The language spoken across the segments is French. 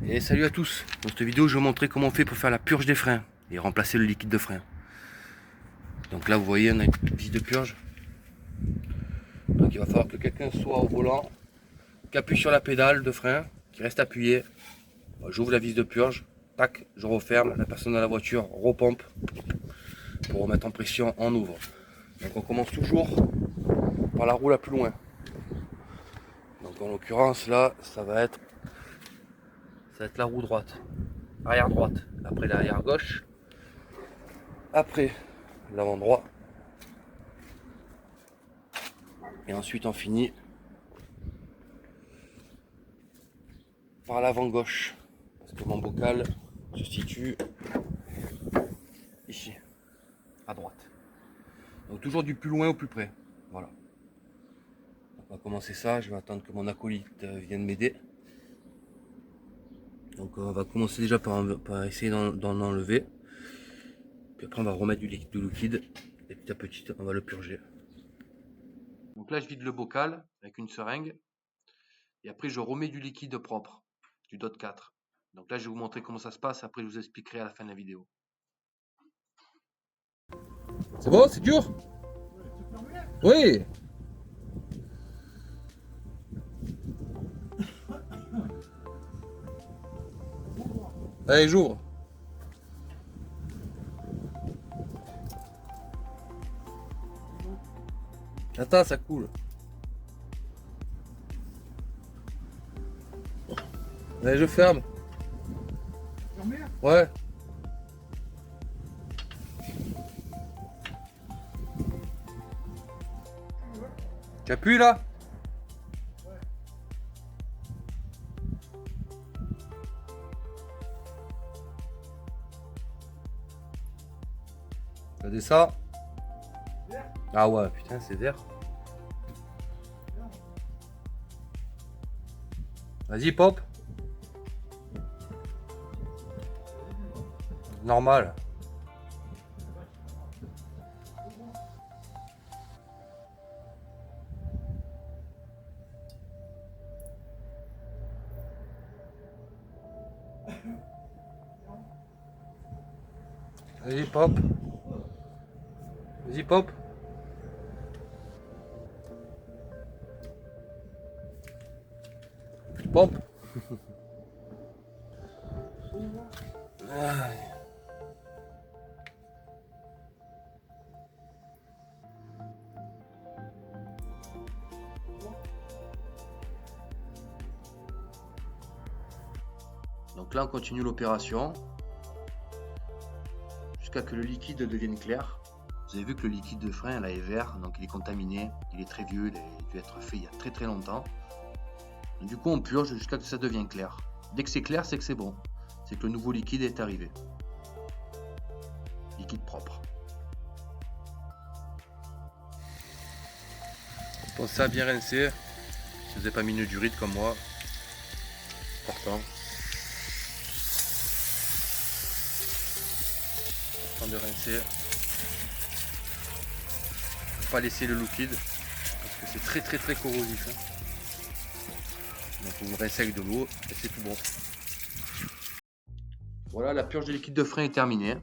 Et salut à tous. Dans cette vidéo je vais vous montrer comment on fait pour faire la purge des freins et remplacer le liquide de frein. Donc là vous voyez on a une vis de purge. Donc il va falloir que quelqu'un soit au volant, qui appuie sur la pédale de frein, qui reste appuyé. J'ouvre la vis de purge, tac, je referme, la personne dans la voiture repompe pour remettre en pression, on ouvre. Donc on commence toujours par la roue la plus loin. Donc en l'occurrence là ça va être la roue droite, arrière droite, après l'arrière gauche, après l'avant droit, et ensuite on finit par l'avant gauche, parce que mon bocal se situe ici, à droite. Donc toujours du plus loin au plus près. Voilà. On va commencer ça, je vais attendre que mon acolyte vienne m'aider. Donc on va commencer déjà par essayer d'en enlever. Puis après on va remettre du liquide et petit à petit on va le purger. Donc là je vide le bocal avec une seringue. Et après je remets du liquide propre, du DOT 4. Donc là je vais vous montrer comment ça se passe, après je vous expliquerai à la fin de la vidéo. C'est bon, c'est dur? Oui. Allez, j'ouvre. Attends, ça coule. Allez, je ferme. Ouais. Tu appuies là? Ça descend. Ah ouais, putain, c'est vert. Vas-y, pop. Normal. Vas-y, pop. Vas-y, pop. Pompe. Donc là on continue l'opération jusqu'à que le liquide devienne clair. Vous avez vu que le liquide de frein là est vert, donc il est contaminé, il est très vieux, il a dû être fait il y a très longtemps. Donc, du coup on purge jusqu'à ce que ça devienne clair. Dès que c'est clair, c'est que c'est bon, c'est que le nouveau liquide est arrivé. Liquide propre. Pensez à bien rincer, si vous n'avez pas mis une durite comme moi. Important. De rincer, pas laisser le liquide parce que c'est très corrosif, hein. Donc vous rincez avec de l'eau et c'est tout bon. Voilà, la purge de liquide de frein est terminée.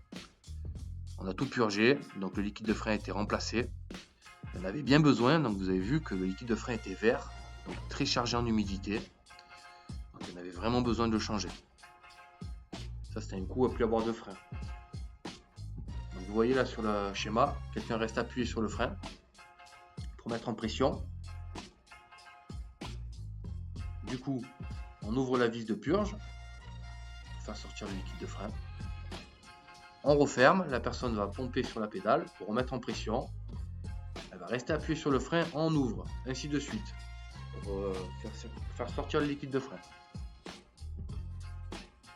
On a tout purgé, donc le liquide de frein a été remplacé. On avait bien besoin, donc vous avez vu que le liquide de frein était vert, donc très chargé en humidité. Donc on avait vraiment besoin de le changer. Ça c'était un coup à plus avoir de frein. Donc vous voyez là sur le schéma, quelqu'un reste appuyé sur le frein pour mettre en pression. Du coup, on ouvre la vis de purge pour faire sortir le liquide de frein. On referme, la personne va pomper sur la pédale pour remettre en pression. Elle va rester appuyée sur le frein, on ouvre, ainsi de suite, pour faire sortir le liquide de frein.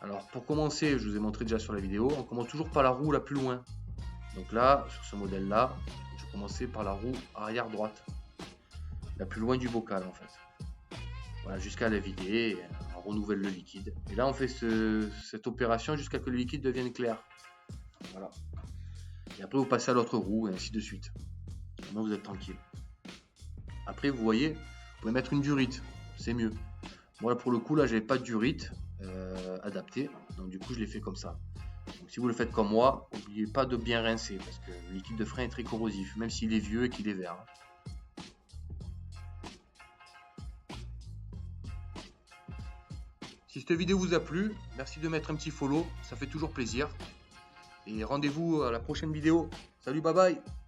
Alors pour commencer, je vous ai montré déjà sur la vidéo, on commence toujours par la roue la plus loin. Donc là, sur ce modèle là, je vais commencer par la roue arrière droite, la plus loin du bocal en fait. Voilà, jusqu'à la vider, on renouvelle le liquide. Et là on fait cette opération jusqu'à que le liquide devienne clair. Voilà. Et après vous passez à l'autre roue et ainsi de suite. Maintenant vous êtes tranquille. Après vous voyez, vous pouvez mettre une durite, c'est mieux. Moi pour le coup là j'avais pas de durite adapté, donc du coup je l'ai fait comme ça. Donc, si vous le faites comme moi, n'oubliez pas de bien rincer parce que le liquide de frein est très corrosif, même s'il est vieux et qu'il est vert. Si cette vidéo vous a plu, merci de mettre un petit follow, ça fait toujours plaisir. Et rendez-vous à la prochaine vidéo. Salut, bye bye!